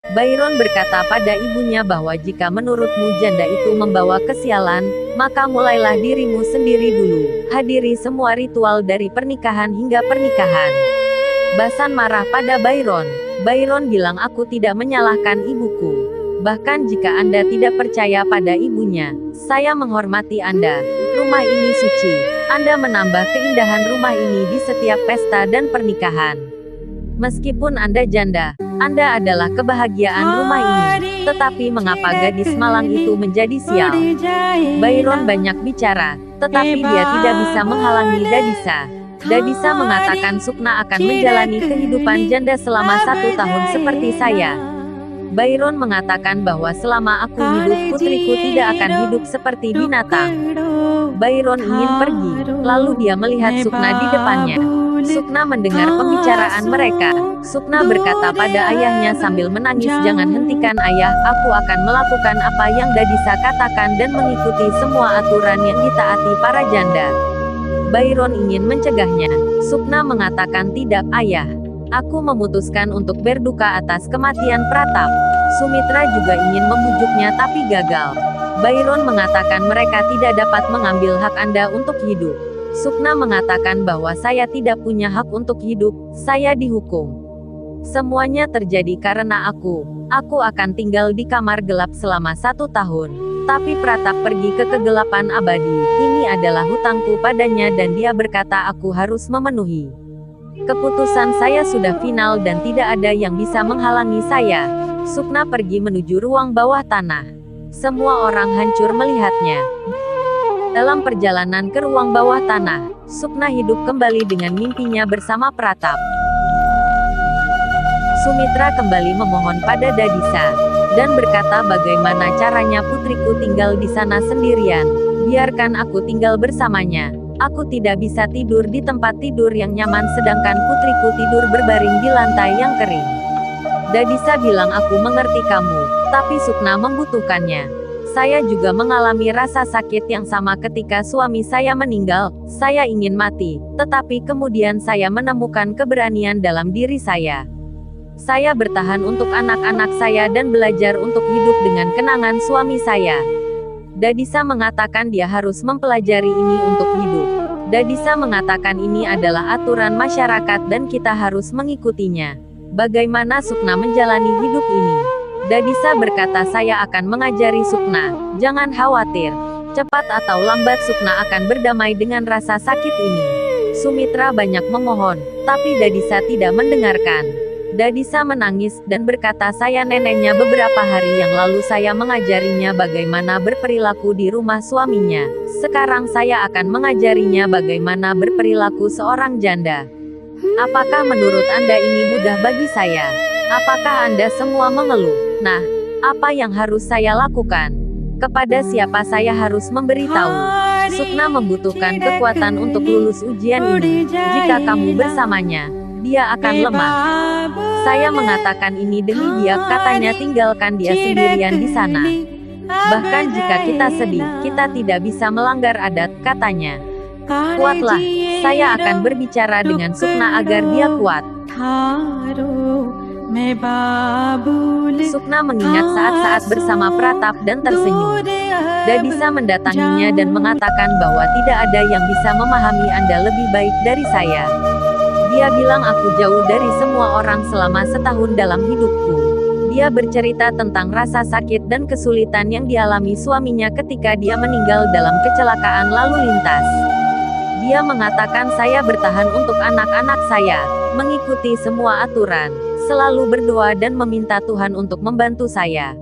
Byron berkata pada ibunya bahwa jika menurutmu janda itu membawa kesialan, maka mulailah dirimu sendiri dulu. Hadiri semua ritual dari pernikahan hingga pernikahan. Basan marah pada Byron. Byron bilang aku tidak menyalahkan ibuku. Bahkan jika Anda tidak percaya pada ibunya, saya menghormati Anda. Rumah ini suci. Anda menambah keindahan rumah ini di setiap pesta dan pernikahan. Meskipun Anda janda, Anda adalah kebahagiaan rumah ini. Tetapi mengapa gadis malang itu menjadi sial? Byron banyak bicara, tetapi dia tidak bisa menghalangi Dadisa. Dadisa mengatakan Sukna akan menjalani kehidupan janda selama 1 tahun seperti saya. Byron mengatakan bahwa selama aku hidup putriku tidak akan hidup seperti binatang. Byron ingin pergi, lalu dia melihat Sukna di depannya. Sukna mendengar pembicaraan mereka. Sukna berkata pada ayahnya sambil menangis, "Jangan hentikan ayah, aku akan melakukan apa yang Dadisa katakan dan mengikuti semua aturan yang ditaati para janda." Byron ingin mencegahnya. Sukna mengatakan, "Tidak, ayah. Aku memutuskan untuk berduka atas kematian Pratap." Sumitra juga ingin membujuknya tapi gagal. Byron mengatakan mereka tidak dapat mengambil hak Anda untuk hidup. Sukna mengatakan bahwa saya tidak punya hak untuk hidup, saya dihukum. Semuanya terjadi karena aku akan tinggal di kamar gelap selama 1 tahun. Tapi Pratap pergi ke kegelapan abadi, ini adalah hutangku padanya dan dia berkata aku harus memenuhi. Keputusan saya sudah final dan tidak ada yang bisa menghalangi saya. Sukna pergi menuju ruang bawah tanah. Semua orang hancur melihatnya. Dalam perjalanan ke ruang bawah tanah, Sukna hidup kembali dengan mimpinya bersama Pratap. Sumitra kembali memohon pada Dadisa, dan berkata bagaimana caranya putriku tinggal di sana sendirian, biarkan aku tinggal bersamanya. Aku tidak bisa tidur di tempat tidur yang nyaman sedangkan putriku tidur berbaring di lantai yang kering. Dadisa bilang aku mengerti kamu, tapi Sukna membutuhkannya. Saya juga mengalami rasa sakit yang sama ketika suami saya meninggal, saya ingin mati, tetapi kemudian saya menemukan keberanian dalam diri saya. Saya bertahan untuk anak-anak saya dan belajar untuk hidup dengan kenangan suami saya. Dadisa mengatakan dia harus mempelajari ini untuk hidup. Dadisa mengatakan ini adalah aturan masyarakat dan kita harus mengikutinya. Bagaimana Sukna menjalani hidup ini? Dadisa berkata saya akan mengajari Sukna, jangan khawatir. Cepat atau lambat Sukna akan berdamai dengan rasa sakit ini. Sumitra banyak memohon, tapi Dadisa tidak mendengarkan. Dadisa menangis dan berkata saya neneknya beberapa hari yang lalu saya mengajarinya bagaimana berperilaku di rumah suaminya. Sekarang saya akan mengajarinya bagaimana berperilaku seorang janda. Apakah menurut Anda ini mudah bagi saya? Apakah Anda semua mengeluh? Nah, apa yang harus saya lakukan? Kepada siapa saya harus memberitahu? Sukna membutuhkan kekuatan untuk lulus ujian ini. Jika kamu bersamanya, dia akan lemah. Saya mengatakan ini demi dia, katanya tinggalkan dia sendirian di sana. Bahkan jika kita sedih, kita tidak bisa melanggar adat, katanya. Kuatlah, saya akan berbicara dengan Sukna agar dia kuat. Sukna mengingat saat-saat bersama Pratap dan tersenyum. Dadisa mendatanginya dan mengatakan bahwa tidak ada yang bisa memahami Anda lebih baik dari saya. Dia bilang aku jauh dari semua orang selama setahun dalam hidupku. Dia bercerita tentang rasa sakit dan kesulitan yang dialami suaminya ketika dia meninggal dalam kecelakaan lalu lintas. Dia mengatakan saya bertahan untuk anak-anak saya, mengikuti semua aturan, selalu berdoa dan meminta Tuhan untuk membantu saya.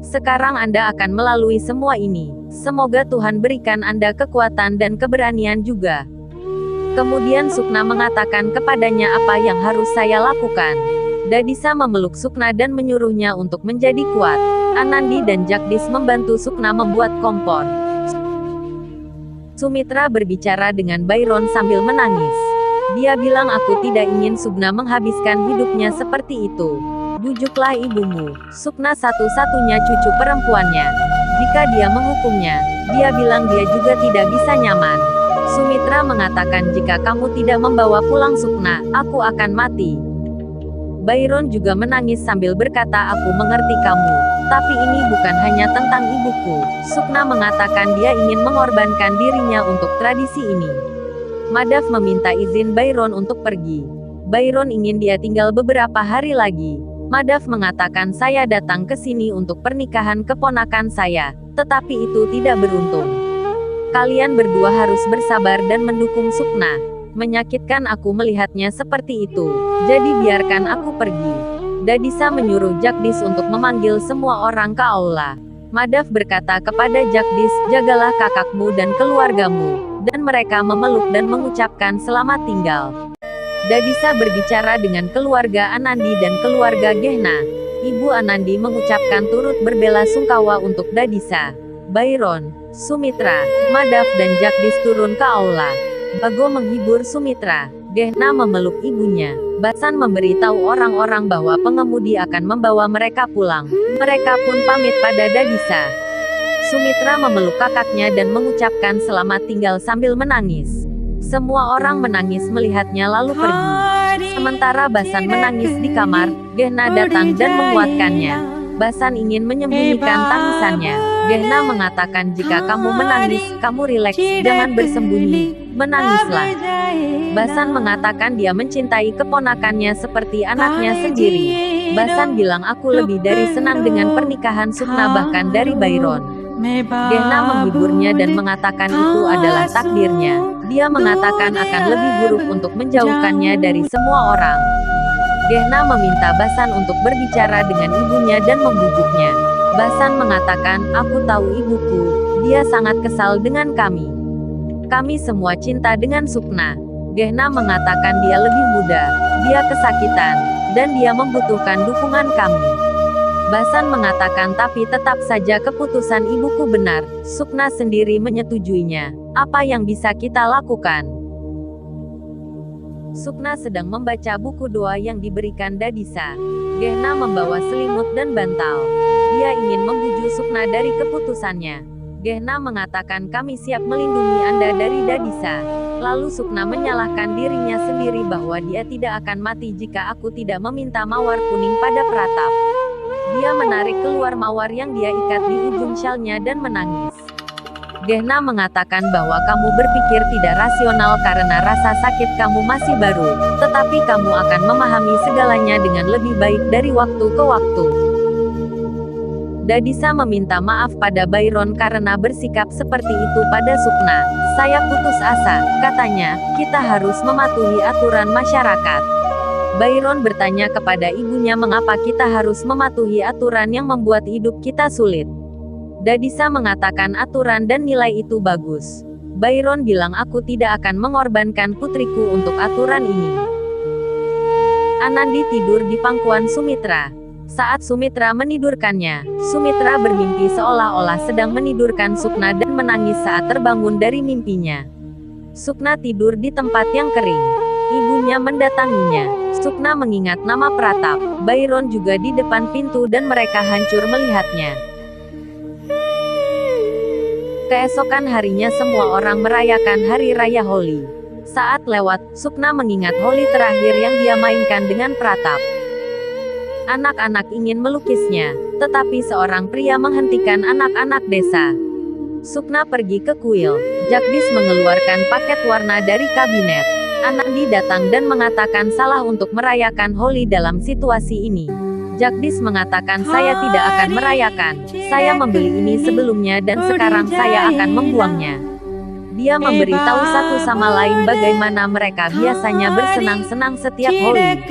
Sekarang Anda akan melalui semua ini. Semoga Tuhan berikan Anda kekuatan dan keberanian juga. Kemudian Sukna mengatakan kepadanya apa yang harus saya lakukan. Dadisa memeluk Sukna dan menyuruhnya untuk menjadi kuat. Anandi dan Jagdish membantu Sukna membuat kompor. Sumitra berbicara dengan Byron sambil menangis. Dia bilang aku tidak ingin Sukna menghabiskan hidupnya seperti itu. Bujuklah ibumu. Sukna satu-satunya cucu perempuannya. Jika dia menghukumnya, dia bilang dia juga tidak bisa nyaman. Sumitra mengatakan jika kamu tidak membawa pulang Sukna, aku akan mati. Byron juga menangis sambil berkata, aku mengerti kamu. Tapi ini bukan hanya tentang ibuku. Sukna mengatakan dia ingin mengorbankan dirinya untuk tradisi ini. Madhav meminta izin Byron untuk pergi. Byron ingin dia tinggal beberapa hari lagi. Madhav mengatakan, saya datang ke sini untuk pernikahan keponakan saya, tetapi itu tidak beruntung. Kalian berdua harus bersabar dan mendukung Sukna. Menyakitkan aku melihatnya seperti itu, jadi biarkan aku pergi. Dadisa menyuruh Jagdish untuk memanggil semua orang ke aula. Madhav berkata kepada Jagdish, jagalah kakakmu dan keluargamu, dan mereka memeluk dan mengucapkan selamat tinggal. Dadisa berbicara dengan keluarga Anandi dan keluarga Gehna. Ibu Anandi mengucapkan turut berbela-sungkawa untuk Dadisa. Byron, Sumitra, Madhav dan Jagdish turun ke aula. Bago menghibur Sumitra. Gehna memeluk ibunya. Basan memberitahu orang-orang bahwa pengemudi akan membawa mereka pulang. Mereka pun pamit pada Dadisa. Sumitra memeluk kakaknya dan mengucapkan selamat tinggal sambil menangis. Semua orang menangis melihatnya lalu pergi. Sementara Basan menangis di kamar, Gehna datang dan menguatkannya. Basan ingin menyembunyikan tangisannya. Gehna mengatakan, jika kamu menangis, kamu rileks, jangan bersembunyi, menangislah. Basan mengatakan dia mencintai keponakannya seperti anaknya sendiri. Basan bilang, aku lebih dari senang dengan pernikahan Sukna bahkan dari Byron. Gehna menghiburnya dan mengatakan itu adalah takdirnya. Dia mengatakan akan lebih buruk untuk menjauhkannya dari semua orang. Gehna meminta Basan untuk berbicara dengan ibunya dan membujuknya. Basan mengatakan, aku tahu ibuku, dia sangat kesal dengan kami. Kami semua cinta dengan Sukna. Gehna mengatakan dia lebih muda, dia kesakitan, dan dia membutuhkan dukungan kami. Basan mengatakan tapi tetap saja keputusan ibuku benar, Sukna sendiri menyetujuinya. Apa yang bisa kita lakukan? Sukna sedang membaca buku doa yang diberikan Dadisa. Gehna membawa selimut dan bantal. Dia ingin membujuk Sukna dari keputusannya. Gehna mengatakan kami siap melindungi Anda dari Dadisa. Lalu Sukna menyalahkan dirinya sendiri bahwa dia tidak akan mati jika aku tidak meminta mawar kuning pada Pratap. Dia menarik keluar mawar yang dia ikat di ujung syalnya dan menangis. Gehna mengatakan bahwa kamu berpikir tidak rasional karena rasa sakit kamu masih baru, tetapi kamu akan memahami segalanya dengan lebih baik dari waktu ke waktu. Dadisa meminta maaf pada Byron karena bersikap seperti itu pada Sukna. Saya putus asa, katanya, kita harus mematuhi aturan masyarakat. Byron bertanya kepada ibunya mengapa kita harus mematuhi aturan yang membuat hidup kita sulit. Dadisa mengatakan aturan dan nilai itu bagus. Byron bilang aku tidak akan mengorbankan putriku untuk aturan ini. Anandi tidur di pangkuan Sumitra. Saat Sumitra menidurkannya, Sumitra bermimpi seolah-olah sedang menidurkan Sukna dan menangis saat terbangun dari mimpinya. Sukna tidur di tempat yang kering. Ibunya mendatanginya. Sukna mengingat nama Pratap. Byron juga di depan pintu dan mereka hancur melihatnya. Keesokan harinya semua orang merayakan Hari Raya Holi. Saat lewat, Sukna mengingat Holi terakhir yang dia mainkan dengan Pratap. Anak-anak ingin melukisnya, tetapi seorang pria menghentikan anak-anak desa. Sukna pergi ke kuil. Jagdish mengeluarkan paket warna dari kabinet. Anandi datang dan mengatakan salah untuk merayakan Holi dalam situasi ini. Jagdish mengatakan saya tidak akan merayakan. Saya membeli ini sebelumnya dan sekarang saya akan membuangnya. Dia memberitahu satu sama lain bagaimana mereka biasanya bersenang-senang setiap Holi.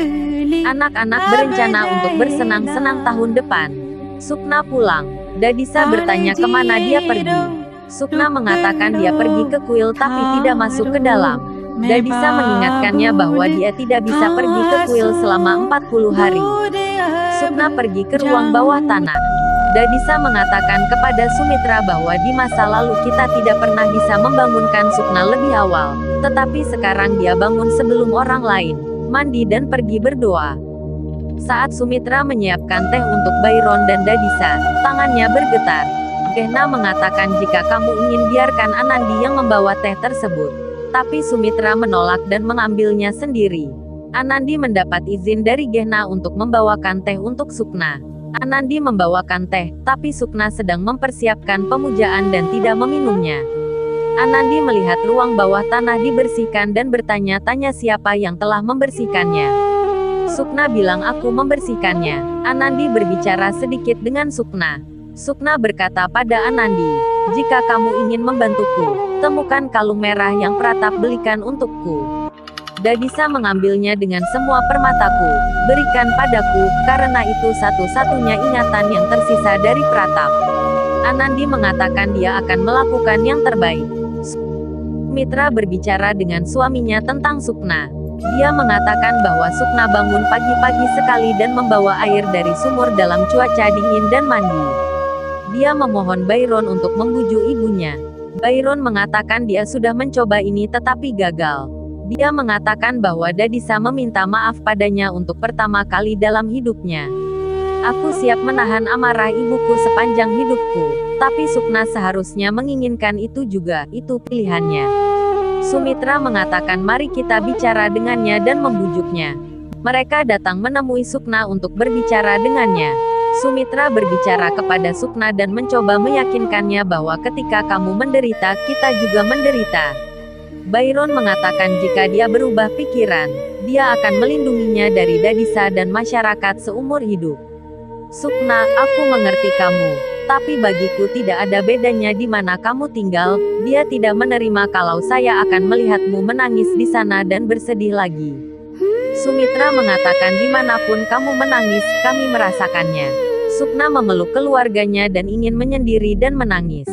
Anak-anak berencana untuk bersenang-senang tahun depan. Sukna pulang. Dadisa bertanya kemana dia pergi. Sukna mengatakan dia pergi ke kuil tapi tidak masuk ke dalam. Dadisa mengingatkannya bahwa dia tidak bisa pergi ke kuil selama 40 hari. Sukna pergi ke ruang bawah tanah. Dadisa mengatakan kepada Sumitra bahwa di masa lalu kita tidak pernah bisa membangunkan Sukna lebih awal, tetapi sekarang dia bangun sebelum orang lain, mandi dan pergi berdoa. Saat Sumitra menyiapkan teh untuk Byron dan Dadisa, tangannya bergetar. Gehna mengatakan jika kamu ingin biarkan Anandi yang membawa teh tersebut. Tapi Sumitra menolak dan mengambilnya sendiri. Anandi mendapat izin dari Gehna untuk membawakan teh untuk Sukna. Anandi membawakan teh, tapi Sukna sedang mempersiapkan pemujaan dan tidak meminumnya. Anandi melihat ruang bawah tanah dibersihkan dan bertanya-tanya siapa yang telah membersihkannya. Sukna bilang aku membersihkannya. Anandi berbicara sedikit dengan Sukna. Sukna berkata pada Anandi, jika kamu ingin membantuku, temukan kalung merah yang Pratap belikan untukku. Dadisa mengambilnya dengan semua permataku, berikan padaku, karena itu satu-satunya ingatan yang tersisa dari Pratap. Anandi mengatakan dia akan melakukan yang terbaik. Mitra berbicara dengan suaminya tentang Sukna. Dia mengatakan bahwa Sukna bangun pagi-pagi sekali dan membawa air dari sumur dalam cuaca dingin dan mandi. Dia memohon Byron untuk membujuk ibunya. Byron mengatakan dia sudah mencoba ini tetapi gagal. Dia mengatakan bahwa Dadisa meminta maaf padanya untuk pertama kali dalam hidupnya. Aku siap menahan amarah ibuku sepanjang hidupku, tapi Sukna seharusnya menginginkan itu juga, itu pilihannya. Sumitra mengatakan mari kita bicara dengannya dan membujuknya. Mereka datang menemui Sukna untuk berbicara dengannya. Sumitra berbicara kepada Sukna dan mencoba meyakinkannya bahwa ketika kamu menderita, kita juga menderita. Byron mengatakan jika dia berubah pikiran, dia akan melindunginya dari Dadisa dan masyarakat seumur hidup. Sukna, aku mengerti kamu, tapi bagiku tidak ada bedanya di mana kamu tinggal. Dia tidak menerima kalau saya akan melihatmu menangis di sana dan bersedih lagi. Sumitra mengatakan dimanapun kamu menangis, kami merasakannya. Sukna memeluk keluarganya dan ingin menyendiri dan menangis.